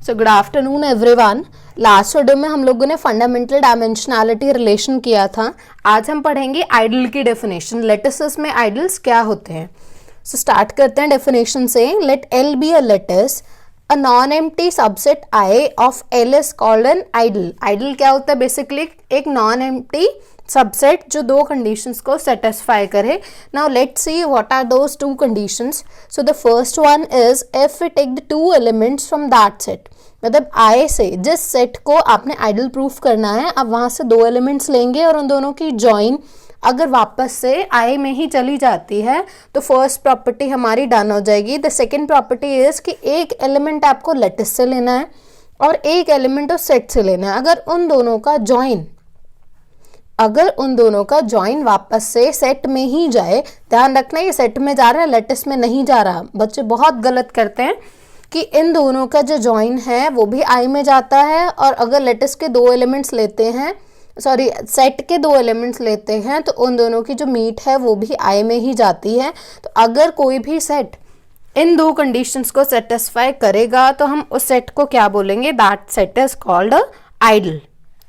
So good afternoon everyone. Last video में हम लोगों ने फंडामेंटल डायमेंशनैलिटी रिलेशन किया था। आज हम पढ़ेंगे आइडल की डेफिनेशन। लेटिसेस में आइडल्स क्या होते हैं। सो स्टार्ट करते हैं डेफिनेशन से। Let L be a lattice, a non empty subset I of L is called an ideal. Ideal क्या होता है? बेसिकली एक नॉन एम्प्टी सबसेट जो दो कंडीशंस को सेटिस्फाई करे। Now let's see what are those two conditions. So the first one is if we take the two elements from that set. मतलब I से जिस सेट को आपने आइडल प्रूफ करना है, आप वहां से दो एलिमेंट्स लेंगे और उन दोनों की जॉइन अगर वापस से आई में ही चली जाती है तो फर्स्ट प्रॉपर्टी हमारी डन हो जाएगी। द सेकेंड प्रॉपर्टी इज कि एक एलिमेंट आपको लेटिस से लेना है और एक एलिमेंट उस सेट से लेना है। अगर उन दोनों का जॉइन वापस से सेट में ही जाए, ध्यान रखना ये सेट में जा रहा है, लेटिस में नहीं जा रहा। बच्चे बहुत गलत करते हैं कि इन दोनों का जो जॉइन है वो भी आई में जाता है, और अगर लेटिस के दो एलिमेंट्स लेते हैं, सॉरी सेट के दो एलिमेंट्स लेते हैं, तो उन दोनों की जो मीट है वो भी आई में ही जाती है। तो अगर कोई भी सेट इन दो कंडीशंस को सेटिस्फाई करेगा तो हम उस सेट को क्या बोलेंगे? That set is called ideal.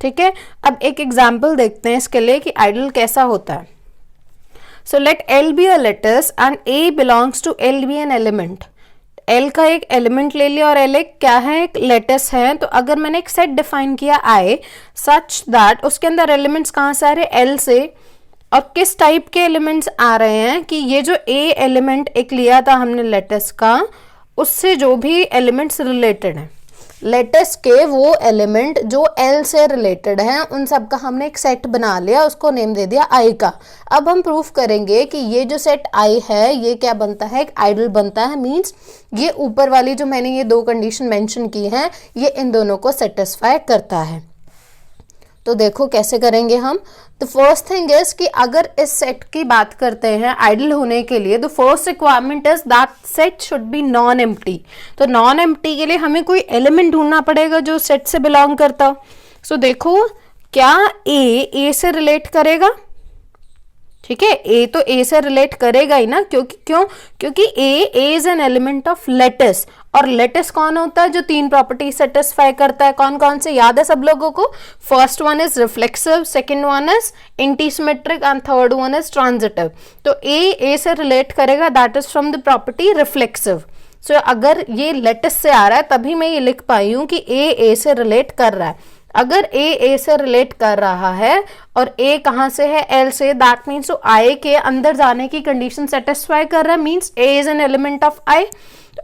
ठीक है, अब एक एग्जाम्पल देखते हैं इसके लिए कि आइडल कैसा होता है। So let L be a lattice and A belongs to L be an element. L का एक एलिमेंट ले लिया और एल एक क्या है? एक लेटिस है। तो अगर मैंने एक सेट डिफाइन किया आई सच दैट उसके अंदर एलिमेंट्स कहाँ से आ रहे? एल से। और किस टाइप के एलिमेंट्स आ रहे हैं कि ये जो ए एलिमेंट एक लिया था हमने लेटिस का, उससे जो भी एलिमेंट्स रिलेटेड हैं, लेटिस के वो एलिमेंट जो एल से रिलेटेड हैं, उन सब का हमने एक सेट बना लिया, उसको नेम दे दिया आई का। अब हम प्रूफ करेंगे कि ये जो सेट आई है ये क्या बनता है? एक आइडल बनता है। मींस ये ऊपर वाली जो मैंने ये दो कंडीशन मेंशन की हैं, ये इन दोनों को सेटिस्फाई करता है। तो देखो कैसे करेंगे हम। तो फर्स्ट थिंग इज कि अगर इस सेट की बात करते हैं आइडल होने के लिए, तो first requirement is that set should be non empty. तो नॉन एम्प्टी के लिए हमें कोई एलिमेंट ढूंढना पड़ेगा जो सेट से बिलोंग करता हो। सो देखो, क्या ए से रिलेट करेगा? ठीक है, ए तो ए से रिलेट करेगा ही ना, क्योंकि A is an element of lattice. और लेटिस कौन होता है? जो तीन प्रॉपर्टी सेटिस्फाई करता है। कौन कौन से याद है सब लोगों को? First one is reflexive, second one is antisymmetric and third one is transitive. तो ए से रिलेट करेगा, that is from the property reflexive. So अगर ये लेटिस से आ रहा है तभी मैं ये लिख पाई हूं कि ए से रिलेट कर रहा है। अगर ए से रिलेट कर रहा है और ए कहां से है? एल से, दैट मीन्स तो आई के अंदर जाने की कंडीशन सेटिस्फाई कर रहा है। Means a is an element of I.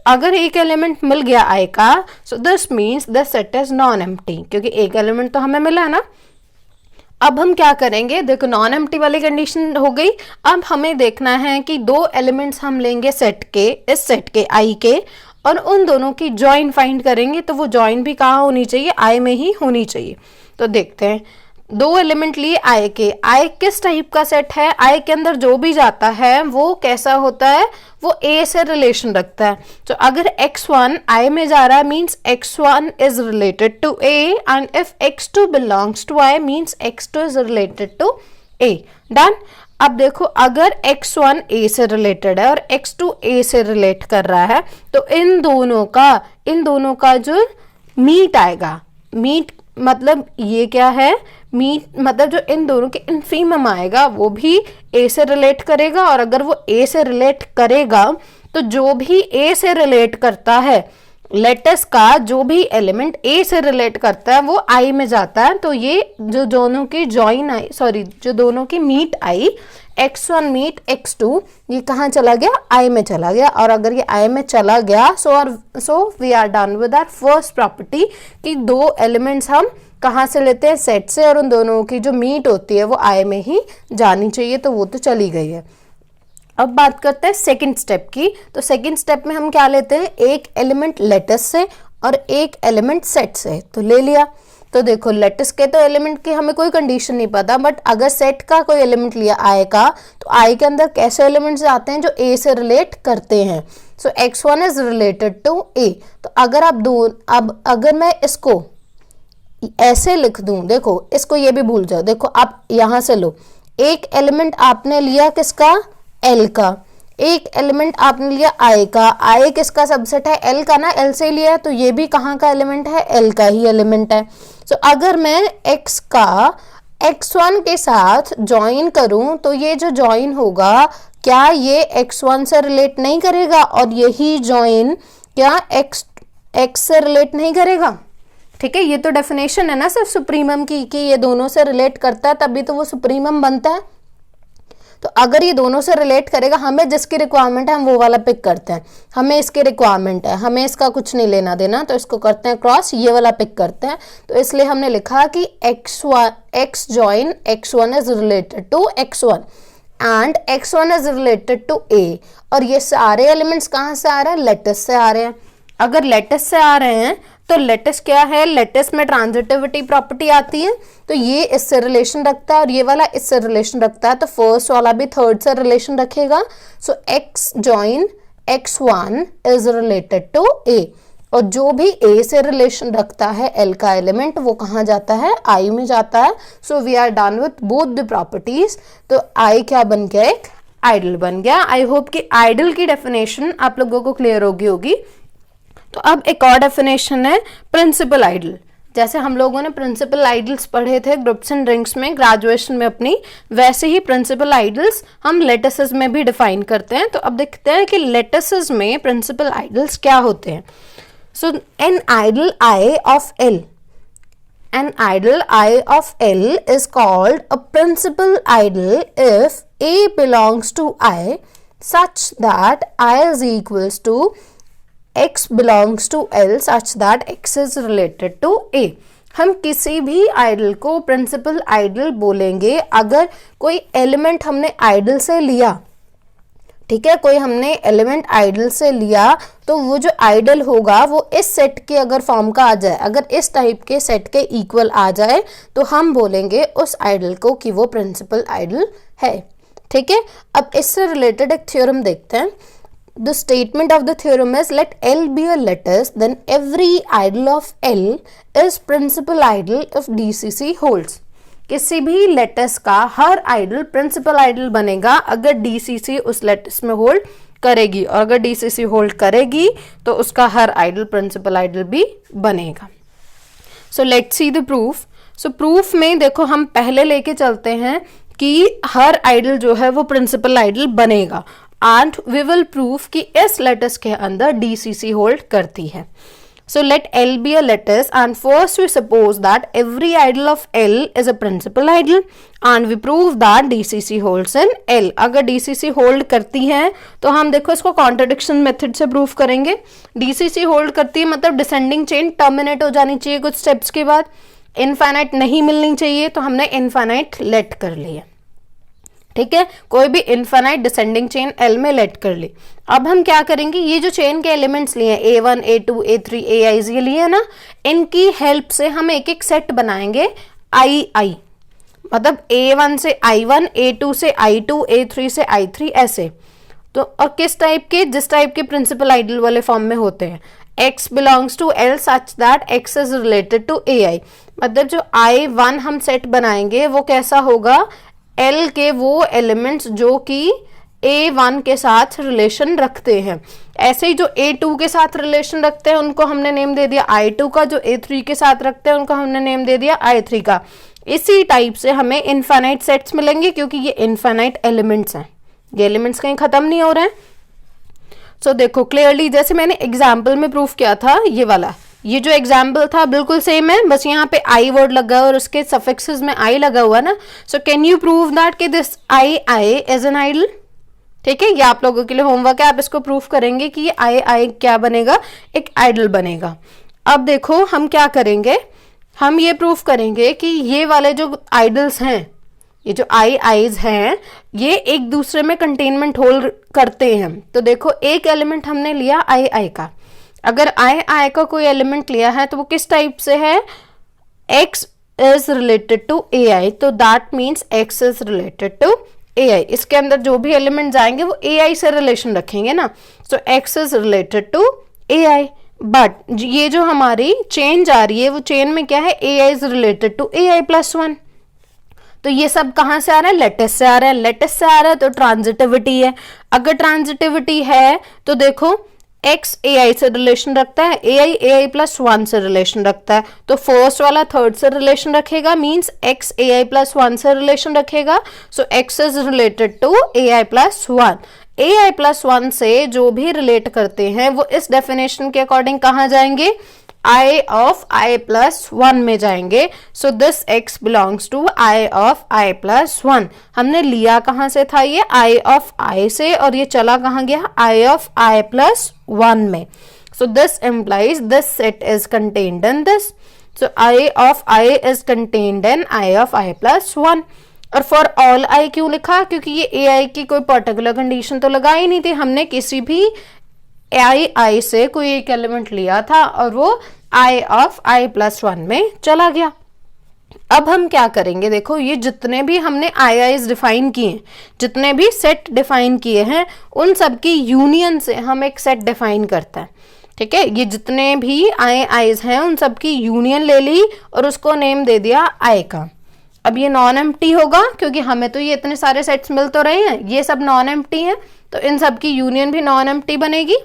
अगर एक एलिमेंट मिल गया आई का, so this means the set is non empty, क्योंकि एक एलिमेंट तो हमें मिला है ना। अब हम क्या करेंगे? देखो, नॉन एम्प्टी वाली कंडीशन हो गई। अब हमें देखना है कि दो एलिमेंट्स हम लेंगे सेट के, इस सेट के आई के, और उन दोनों की जॉइन फाइंड करेंगे। तो वो जॉइन भी कहाँ होनी चाहिए? आई में ही होनी चाहिए। तो देखते हैं, दो एलिमेंट लिए आई के। आई किस टाइप का सेट है? आई के अंदर जो भी जाता है वो कैसा होता है? वो ए से रिलेशन रखता है। तो अगर x1 आई में जा रहा है, means x1 is related to A, and if x2 belongs to I means x2 is related to A. Done. अब देखो, अगर x1 a से रिलेटेड है और x2 a से रिलेट कर रहा है, तो इन दोनों का जो मीट आएगा, मीट मतलब ये क्या है? मीट मतलब जो इन दोनों के इन्फीमम आएगा वो भी a से रिलेट करेगा। और अगर वो a से रिलेट करेगा तो जो भी a से रिलेट करता है, लेटिस का जो भी एलिमेंट ए से रिलेट करता है वो आई में जाता है। तो ये जो दोनों की जॉइन आई, सॉरी जो दोनों की मीट आई, x1 मीट x2, ये कहाँ चला गया? आई में चला गया। और अगर ये आई में चला गया, so we are done with our first property कि दो एलिमेंट्स हम कहाँ से लेते हैं? सेट से, और उन दोनों की जो मीट होती है वो आई में ही जानी चाहिए। तो वो तो चली गई है। अब बात करते हैं सेकंड स्टेप की। तो सेकंड स्टेप में हम क्या लेते हैं? एक एलिमेंट लेटिस से और एक एलिमेंट सेट से। तो ले लिया। तो देखो, लेटिस के तो एलिमेंट की हमें कोई कंडीशन नहीं पता, बट अगर सेट का कोई एलिमेंट लिया आई का, तो आई के अंदर कैसे एलिमेंट्स आते हैं? जो ए से रिलेट करते हैं। सो x1 इज रिलेटेड टू ए। तो अगर मैं इसको ऐसे लिख दूं, देखो इसको ये भी भूल जाओ। देखो आप यहां से लो, एक एलिमेंट आपने लिया किसका? एल का। एक एलिमेंट आपने लिया आई का, आई किसका सबसेट है, एल का ना, एल से लिया है, तो ये भी कहाँ का एलिमेंट है, एल का ही एलिमेंट है। सो अगर मैं एक्स का x1 के साथ ज्वाइन करूं तो ये जो ज्वाइन होगा क्या ये x1 से रिलेट नहीं करेगा, और यही ज्वाइन क्या x से रिलेट नहीं करेगा। ठीक है, ये तो डेफिनेशन है ना सिर्फ सुप्रीमम की कि ये दोनों से रिलेट करता है तभी तो वो सुप्रीमम बनता है। तो अगर ये दोनों से रिलेट करेगा, हमें जिसकी रिक्वायरमेंट है हम वो वाला पिक करते हैं, हमें इसकी रिक्वायरमेंट है, हमें इसका कुछ नहीं लेना देना, तो इसको करते हैं क्रॉस, ये वाला पिक करते हैं। तो इसलिए हमने लिखा कि x join x1 is related to x1 and x1 is related to a, और ये सारे एलिमेंट्स कहाँ से आ रहे हैं, लेटिस से आ रहे हैं। अगर लेटिस से आ रहे हैं तो लेटिस क्या है, लेटिस में ट्रांजिटिविटी प्रॉपर्टी आती है, तो ये इससे रिलेशन रखता है और ये वाला इससे रिलेशन रखता है, तो फर्स्ट वाला भी थर्ड से रिलेशन रखेगा। So x join x1 is related to a, और जो भी a से रिलेशन रखता है l का एलिमेंट वो कहाँ जाता है, I में जाता है। So we are done with both the properties. तो I क्या बन गया, एक आइडल बन गया। आई होप कि आइडल की डेफिनेशन आप लोगों को क्लियर होगी। तो अब एक और डेफिनेशन है प्रिंसिपल आइडल। जैसे हम लोगों ने प्रिंसिपल आइडल्स पढ़े थे ग्रुप्स एंड रिंग्स में ग्रेजुएशन में अपनी, वैसे ही प्रिंसिपल आइडल्स हम लेटिसेस में भी डिफाइन करते हैं। तो अब देखते हैं कि लेटिसेस में प्रिंसिपल आइडल्स क्या होते हैं। So an ideal I of L, an idle I of L is called a principal idle if A belongs to I such that I is equals to x belongs to L such that x is related to A। हम किसी भी idol को principal idol बोलेंगे अगर कोई element हमने idol से लिया, ठीक है, कोई हमने एलिमेंट आइडल से लिया तो वो जो आइडल होगा वो इस सेट के अगर फॉर्म का आ जाए, अगर इस टाइप के सेट के इक्वल आ जाए तो हम बोलेंगे उस आइडल को कि वो प्रिंसिपल आइडल है। ठीक है, अब इससे रिलेटेड एक थ्योरम देखते हैं। The statement of the theorem is let L be a lattice then every ideal of L is principal ideal if DCC holds. किसी भी लेटिस का हर आइडल प्रिंसिपल आइडल बनेगा अगर DCC उस लेटिस में होल्ड करेगी, और अगर DCC होल्ड करेगी तो उसका हर आइडल प्रिंसिपल आइडल भी बनेगा। So let's see the proof. So proof में देखो हम पहले लेके चलते हैं कि हर आइडल जो है वो प्रिंसिपल आइडल बनेगा, एंड वी विल प्रूफ कि इस लेटिस के अंदर DCC होल्ड करती है। So let L be a lattice and first we suppose that every idol of L is a principal idol and we prove that DCC holds in L। अगर DCC hold करती है तो हम देखो इसको contradiction method से proof करेंगे। DCC hold करती है मतलब डिसेंडिंग चेन टर्मिनेट हो जानी चाहिए कुछ स्टेप्स के बाद, इनफाइनाइट नहीं मिलनी चाहिए, तो हमने इनफाइनाइट लेट कर लिया। ठीक है, कोई भी इनफाइनाइट डिसेंडिंग चेन L में लेट कर ली। अब हम क्या करेंगे, ये जो चेन के एलिमेंट्स लिए A1 A2 A3 AIs ये लिए ना, इनकी हेल्प से हम एक एक सेट बनाएंगे II, मतलब A1 से I1 A2 से I2 A3 से I3 ऐसे। तो और किस टाइप के, जिस टाइप के प्रिंसिपल आइडल वाले फॉर्म में होते हैं। X belongs to L such that X is related to AI, मतलब जो I1 हम सेट बनाएंगे वो कैसा होगा, L के वो एलिमेंट्स जो कि A1 के साथ रिलेशन रखते हैं। ऐसे ही जो A2 के साथ रिलेशन रखते हैं उनको हमने नेम दे दिया I2 का, जो A3 के साथ रखते हैं उनको हमने नेम दे दिया I3 का। इसी टाइप से हमें इनफाइनाइट सेट्स मिलेंगे क्योंकि ये इनफाइनाइट एलिमेंट्स हैं, ये एलिमेंट्स कहीं खत्म नहीं हो रहे हैं। सो देखो क्लियरली, जैसे मैंने एग्जाम्पल में प्रूफ किया था ये वाला, ये जो एग्जाम्पल था बिल्कुल सेम है, बस यहाँ पे आई वर्ड लगा और उसके सफिक्सेस में आई लगा हुआ ना। So can you prove that कि this I is an ideal. ठीक है, ये आप लोगों के लिए होमवर्क है, आप इसको प्रूफ करेंगे कि ये आई क्या बनेगा, एक आइडल बनेगा। अब देखो हम क्या करेंगे, हम ये प्रूफ करेंगे कि ये वाले जो आइडल्स हैं, ये जो आईज हैं, ये एक दूसरे में कंटेनमेंट होल्ड करते हैं। तो देखो एक एलिमेंट हमने लिया आई का, अगर आई का कोई एलिमेंट लिया है तो वो किस टाइप से है, x is related to AI, तो that means x is related to AI। इसके अंदर जो भी एलिमेंट जाएंगे वो AI से रिलेशन रखेंगे ना, so x is related to AI। But ये जो हमारी चेन जा रही है वो चेन में क्या है, AI is related to AI+1। तो ये सब कहाँ से आ रहा है, लेटिस से आ रहा है, लेटिस से आ रहा है तो ट्रांजिटिविटी है। अगर ट्रांजिटिविटी है तो देखो x ai से रिलेशन रखता है, ai प्लस 1 से रिलेशन रखता है, तो फर्स्ट वाला थर्ड से रिलेशन रखेगा, मींस x ai प्लस 1 से रिलेशन रखेगा, so x is related to ai plus 1। ai plus 1 से जो भी रिलेट करते हैं वो इस डेफिनेशन के अकॉर्डिंग कहाँ जाएंगे, i ऑफ i प्लस 1 में जाएंगे। So this x belongs to i of i plus 1। हमने लिया कहाँ से था ये, i ऑफ i से, और ये चला कहाँ गया, i ऑफ i प्लस 1 में। So this implies this set is contained in this. So i of i is contained in i of i plus 1। और फॉर ऑल i क्यों लिखा, क्योंकि ये ai की कोई पर्टिकुलर कंडीशन तो लगा ही नहीं थी, हमने किसी भी i से कोई एक एलिमेंट लिया था और वो i ऑफ i प्लस 1 में चला गया। अब हम क्या करेंगे, देखो ये जितने भी हमने i's डिफाइन किए, जितने भी सेट डिफाइन किए हैं, उन सब की यूनियन से हम एक सेट डिफाइन करते हैं। ठीक है, ये जितने भी i's हैं उन सब की यूनियन ले ली और उसको नेम दे दिया i का। अब ये नॉन एम्प्टी होगा क्योंकि हमें तो ये इतने सारे सेट्स मिल तो रहे हैं, ये सब नॉन एम्प्टी हैं, तो इन सब की यूनियन भी नॉन एम्प्टी बनेगी।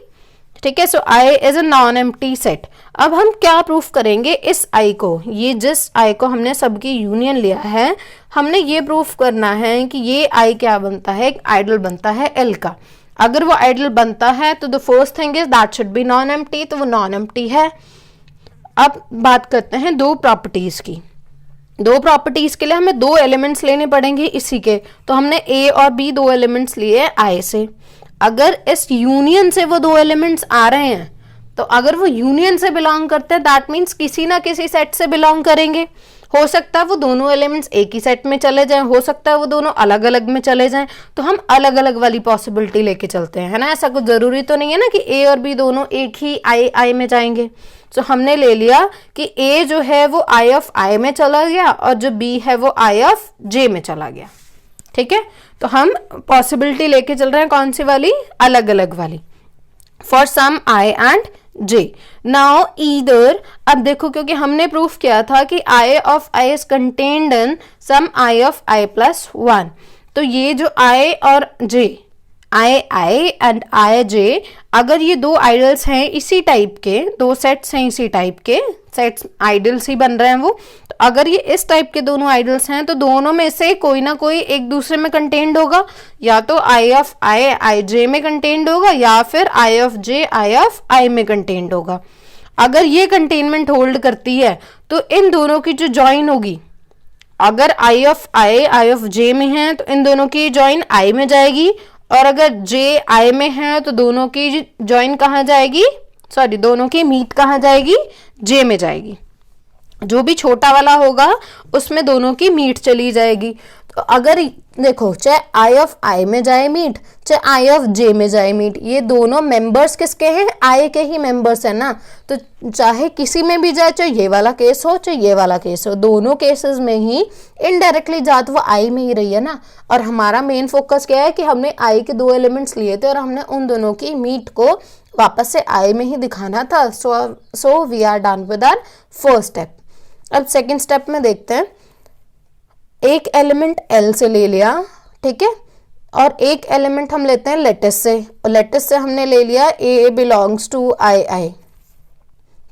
ठीक है, सो i is a non empty set. अब हम क्या प्रूफ करेंगे इस i को, ये जिस i को हमने सबकी यूनियन लिया है, हमने ये प्रूफ करना है कि ये i क्या बनता है, एक आइडल बनता है L का। अगर वो आइडल बनता है तो the first thing is that should be non empty, तो वो नॉन एम्प्टी है। अब बात करते हैं दो प्रॉपर्टीज की। दो प्रॉपर्टीज के लिए हमें दो एलिमेंट्स लेने पड़ेंगे इसी के, तो हमने a और b दो एलिमेंट्स लिए i से। अगर इस यूनियन से वो दो एलिमेंट्स आ रहे हैं, तो अगर वो यूनियन से बिलोंग करते हैं दैट मीन्स किसी ना किसी सेट से बिलोंग करेंगे। हो सकता है वो दोनों एलिमेंट्स एक ही सेट में चले जाएं, हो सकता है वो दोनों अलग अलग में चले जाएं, तो हम अलग अलग वाली पॉसिबिलिटी लेके चलते हैं, है ना। ऐसा कुछ जरूरी तो नहीं है ना कि a और b दोनों एक ही i में जाएंगे। तो हमने ले लिया कि a जो है वो i ऑफ i में चला गया और जो b है वो i ऑफ j में चला गया। ठीक है, तो हम पॉसिबिलिटी लेके चल रहे हैं कौन सी वाली, अलग अलग वाली, for some i and j। Now either, अब देखो क्योंकि हमने प्रूफ किया था कि i of i is contained in some i of i plus 1, तो ये जो i और j, i and i j, अगर ये दो आइडल्स हैं इसी टाइप के, दो सेट्स हैं इसी टाइप के, सेट्स आइडल्स ही बन रहे हैं वो, तो अगर ये इस टाइप के दोनों आइडल्स हैं तो दोनों में से कोई ना कोई एक दूसरे में कंटेन्ड होगा, या तो i ऑफ i j में कंटेन्ड होगा या फिर i of j i of i में कंटेन्ड होगा। अगर ये कंटेनमेंट होल्ड करती है तो इन दोनों की जो जॉइन होगी, अगर i ऑफ j में है तो इन दोनों की जॉइन i में जाएगी, और अगर j i में है तो दोनों की जॉइन कहाँ जाएगी, सॉरी दोनों की मीट कहाँ जाएगी, j में जाएगी। जो भी छोटा वाला होगा उसमें दोनों की मीट चली जाएगी। तो अगर देखो चाहे i ऑफ i में जाए मीट, चाहे i ऑफ j में जाए मीट, ये दोनों मेंबर्स किसके हैं, i के ही मेंबर्स है ना, तो चाहे किसी में भी जाए, चाहे ये वाला केस हो चाहे ये वाला केस हो, दोनों केसेस में ही इनडायरेक्टली जा तो वो i में ही रही है ना। और हमारा मेन फोकस क्या है कि हमने i के दो एलिमेंट्स लिए थे और हमने उन दोनों की मीट को वापस से i में ही दिखाना था। So we are done with our first step. अब सेकेंड स्टेप में देखते हैं, एक एलिमेंट L से ले लिया, ठीक है, और एक एलिमेंट हम लेते हैं लेटिस से, और लेटिस से हमने ले लिया A बिलोंग्स टू i।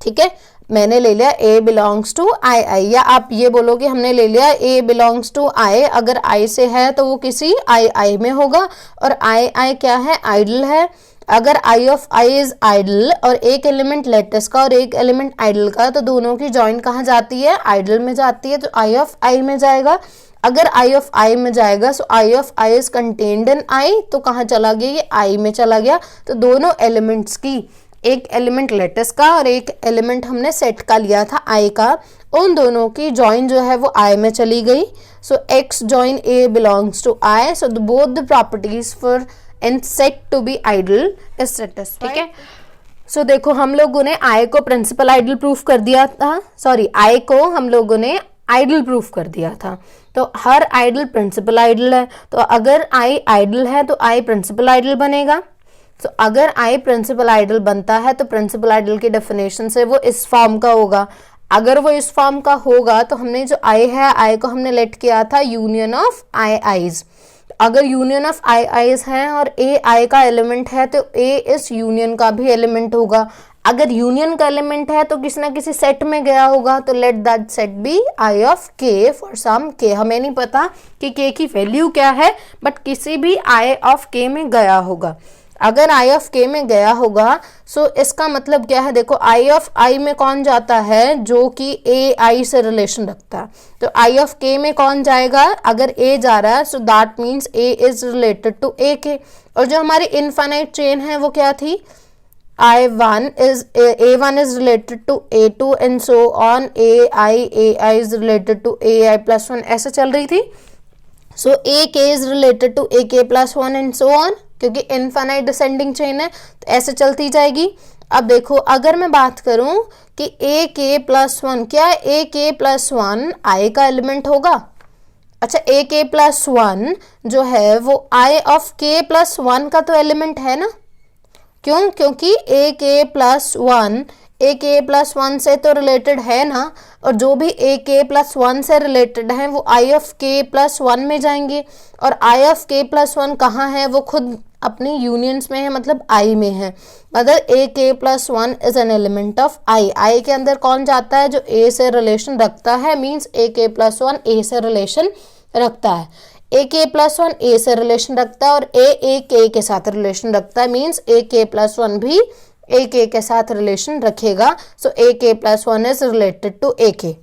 ठीक है, मैंने ले लिया A बिलोंग्स टू i, या आप ये बोलो कि हमने ले लिया A बिलोंग्स टू i। अगर i से है तो वो किसी i में होगा, और i क्या है, आइडल है। अगर i of i is ideal और एक एलिमेंट लेटिस का और एक एलिमेंट आइडल का, तो दोनों की जॉइन कहाँ जाती है, आइडल में जाती है, तो i ऑफ i में जाएगा। अगर i ऑफ i में जाएगा सो i of i is contained in i, तो कहाँ चला गया, ये i में चला गया। तो दोनों एलिमेंट्स की, एक एलिमेंट लेटिस का और एक एलिमेंट हमने सेट का लिया था i का, उन दोनों की जॉइन जो है वो i में चली गई। So x join a belongs to i, so both the properties for and set to be ideal is satisfied. ठीक है, सो देखो हम लोगों ने i को प्रिंसिपल आइडल प्रूफ कर दिया था, सॉरी i को हम लोगों ने आइडल प्रूफ कर दिया था। तो हर आइडल प्रिंसिपल आइडल है, तो अगर i आइडल है तो i प्रिंसिपल आइडल बनेगा। तो अगर i प्रिंसिपल आइडल बनता है तो प्रिंसिपल आइडल की डेफिनेशन से वो इस फॉर्म का होगा, अगर वो इस फॉर्म का होगा तो हमने जो आई है, आई को हमने लेट किया था यूनियन ऑफ आई आईज। अगर यूनियन ऑफ आई आईज है और ए आई का एलिमेंट है तो ए इस यूनियन का भी एलिमेंट होगा। अगर यूनियन का एलिमेंट है तो किसी ना किसी सेट में गया होगा, तो let that set be I of k for some k. हमें नहीं पता कि के की वैल्यू क्या है, बट किसी भी आई ऑफ के में गया होगा। अगर आई ऑफ के में गया होगा सो इसका मतलब क्या है, देखो आई ऑफ आई में कौन जाता है, जो कि ए आई से रिलेशन रखता है। तो आई ऑफ के में कौन जाएगा, अगर ए जा रहा है so that means a is related to a k. और जो हमारी इनफाइनाइट चेन है वो क्या थी, A1 is related to A2 and so on, AI is related to AI plus 1, ऐसे चल रही थी। So AK is related to AK plus 1 and so on, क्योंकि इनफाइनाइट डिसेंडिंग चेन है तो ऐसे चलती जाएगी। अब देखो अगर मैं बात करूं कि AK plus 1, क्या AK plus 1 I का एलिमेंट होगा? अच्छा, AK plus 1 जो है वो I of K plus 1 का तो एलिमेंट है ना। क्यों? क्योंकि ए के प्लस वन से तो रिलेटेड है ना, और जो भी ए के प्लस वन से रिलेटेड है वो आई ऑफ के प्लस वन में जाएंगे। और आई ऑफ के प्लस वन कहाँ है, वो खुद अपनी यूनियंस में है, मतलब आई में है। मतलब a k plus one is an element of I. I के अंदर कौन जाता है, जो ए से रिलेशन रखता है, मीन्स ए के प्लस वन ए से रिलेशन रखता है। ए के प्लस वन ए से रिलेशन रखता है और ए के साथ रिलेशन रखता है, मीन्स ए के प्लस वन भी ए के साथ रिलेशन रखेगा। So a k plus one is related to a k.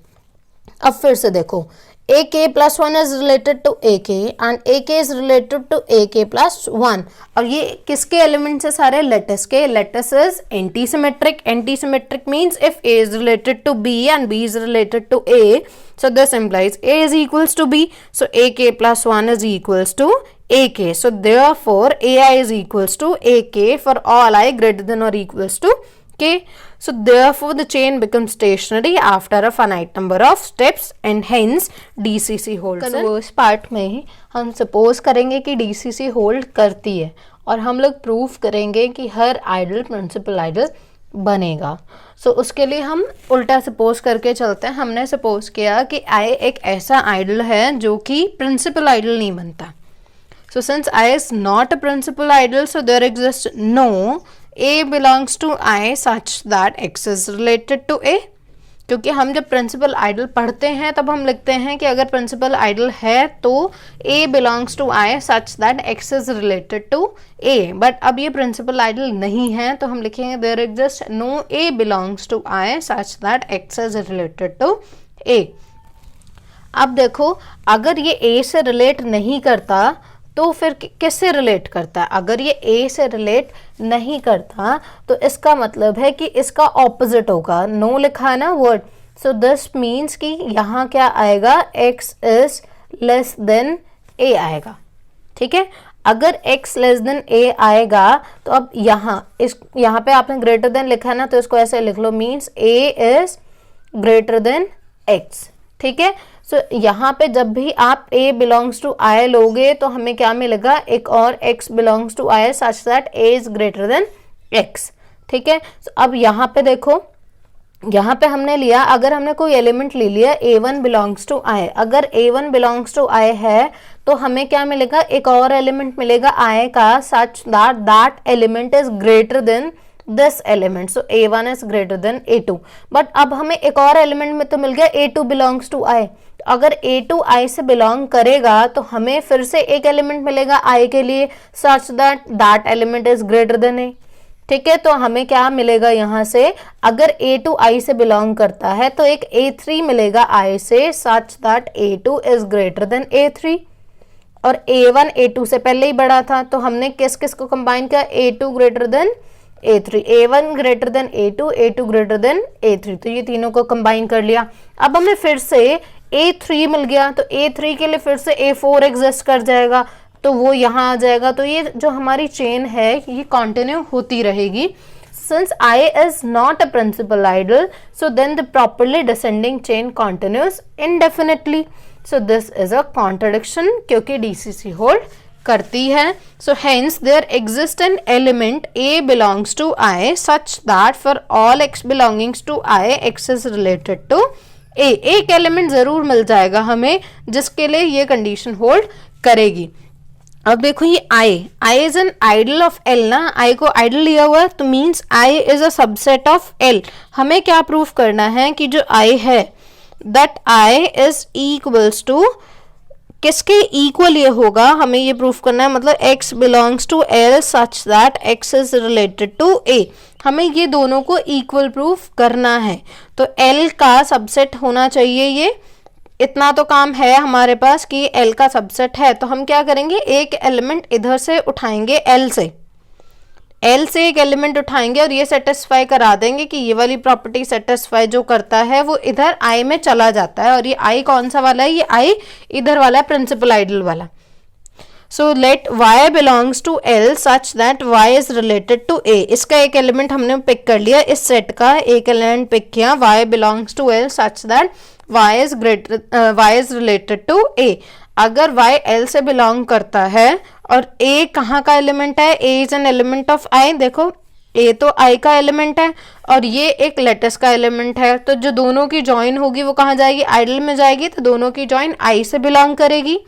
अब फिर से देखो, a k plus one is related to a k and ए के is related to a k plus one. और ये किसके एलिमेंट्स है, सारे लेटिस के। Lattice is anti symmetric. Anti symmetric means if A is related to B and B is related to A, so this implies A is equals to B, so AK plus 1 is equals to AK. So therefore AI is equals to AK for all I greater than or equals to K. So therefore the chain becomes stationary after a finite number of steps and hence DCC holds. Converse part में हम suppose करेंगे कि DCC hold करती है और हम लोग prove करेंगे कि हर आइडल प्रिंसिपल आइडल बनेगा। सो उसके लिए हम उल्टा सपोज करके चलते हैं। हमने सपोज किया कि आई एक ऐसा आइडल है जो कि प्रिंसिपल आइडल नहीं बनता। So since I is not a principal ideal, so there exist no a belongs to I such that x is related to a. क्योंकि हम जब प्रिंसिपल आइडल पढ़ते हैं तब हम लिखते हैं कि अगर प्रिंसिपल आइडल है तो a belongs to I such that x is related to a. But अब ये प्रिंसिपल आइडल नहीं है तो हम लिखेंगे there exist no a belongs to I such that x is related to a. अब देखो अगर ये ए से रिलेट नहीं करता तो फिर किससे रिलेट करता है? अगर ये ए से रिलेट नहीं करता तो इसका मतलब है कि इसका ऑपोजिट होगा। नो लिखा है ना वर्ड, सो दिस मीन्स कि यहाँ क्या आएगा, x is less than a आएगा। ठीक है, अगर x लेस देन a आएगा तो अब यहाँ पे आपने ग्रेटर देन लिखा है ना, तो इसको ऐसे लिख लो, means a is greater than x। ठीक है, सो यहाँ पे जब भी आप a बिलोंग्स टू I लोगे तो हमें क्या मिलेगा, एक और x belongs to I such that a is greater than x। ठीक है, so अब यहाँ पे देखो, यहाँ पे हमने लिया, अगर हमने कोई एलिमेंट ले लिया a1 बिलोंग्स टू I, अगर a1 बिलोंग्स टू I है तो हमें क्या मिलेगा, एक और एलिमेंट मिलेगा I का such that that element is greater then this element. So a1 is greater then a2। But अब हमें एक और एलिमेंट में तो मिल गया a2 बिलोंग्स टू I। अगर a2 I से बिलोंग करेगा तो हमें फिर से एक एलिमेंट मिलेगा I के लिए such that that element is greater then a। ठीक है, तो हमें क्या मिलेगा यहाँ से, अगर a2 I से बिलोंग करता है तो एक a3 मिलेगा I से such that a2 is greater then a3। और a1 a2 से पहले ही बड़ा था तो हमने किस किस को कंबाइन किया, a2 greater than a3, a1 greater than a2, a2 greater than a3, तो ये तीनों को कंबाइन कर लिया। अब हमें फिर से a3 मिल गया तो a3 के लिए फिर से a4 एग्जिस्ट कर जाएगा तो वो यहाँ आ जाएगा। तो ये जो हमारी चेन है ये कंटिन्यू होती रहेगी। Since I is not a principal idol, so then the properly descending chain continues indefinitely. So this is a contradiction क्योंकि DCC hold करती है. So hence there exists an element A belongs to I such that for all x belongings to I, x is related to A. एक element जरूर मिल जाएगा हमें जिसके लिए ये कंडीशन होल्ड करेगी. अब देखो ये I is an ideal of L ना, I को आइडल लिया हुआ है तो means I is a subset of L. हमें क्या प्रूफ करना है कि जो I है that I is equals to, किसके इक्वल ये होगा, हमें ये प्रूफ करना है, मतलब x belongs to L such that x is related to A. हमें ये दोनों को इक्वल प्रूफ करना है. तो L का सबसेट होना चाहिए ये, इतना तो काम है हमारे पास कि L का सबसेट है. तो हम क्या करेंगे, एक एलिमेंट इधर से उठाएंगे L से एक एलिमेंट उठाएंगे और ये सेटिस्फाई करा देंगे कि ये वाली प्रॉपर्टी सेटिस्फाई जो करता है वो इधर I में चला जाता है. और ये I कौन सा वाला है, ये I इधर वाला है, प्रिंसिपल आइडल वाला. So let y belongs to L such that y is related to A. इसका एक एलिमेंट हमने पिक कर लिया, इस सेट का एक एलिमेंट पिक किया, y belongs to L such that y is related to A. अगर y L से बिलोंग करता है और A कहाँ का एलिमेंट है, A is an element of I. देखो A तो I का एलिमेंट है और ये एक लेटिस का एलिमेंट है, तो जो दोनों की जॉइन होगी वो कहाँ जाएगी, आइडल में जाएगी. तो दोनों की जॉइन I से बिलोंग करेगी.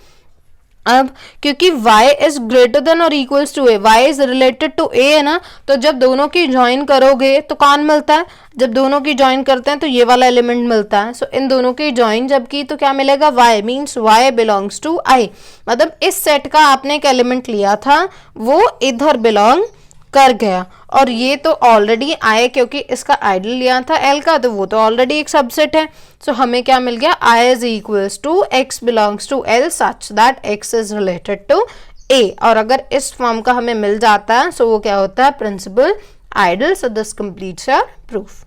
अब क्योंकि y इज ग्रेटर देन और equals to A, y is related to A है ना, तो जब दोनों की ज्वाइन करोगे तो कौन मिलता है, जब दोनों की ज्वाइन करते हैं तो ये वाला एलिमेंट मिलता है. सो इन दोनों की ज्वाइन जब की तो क्या मिलेगा, y means y belongs to I. मतलब इस सेट का आपने एक एलिमेंट लिया था वो इधर बिलोंग कर गया और ये तो ऑलरेडी I, क्योंकि इसका आइडल लिया था L का, तो वो तो ऑलरेडी एक सबसेट है. सो हमें क्या मिल गया, I is equals to x belongs to L such that x is related to A. और अगर इस फॉर्म का हमें मिल जाता है सो वो क्या होता है, principal ideal. So this completes your proof.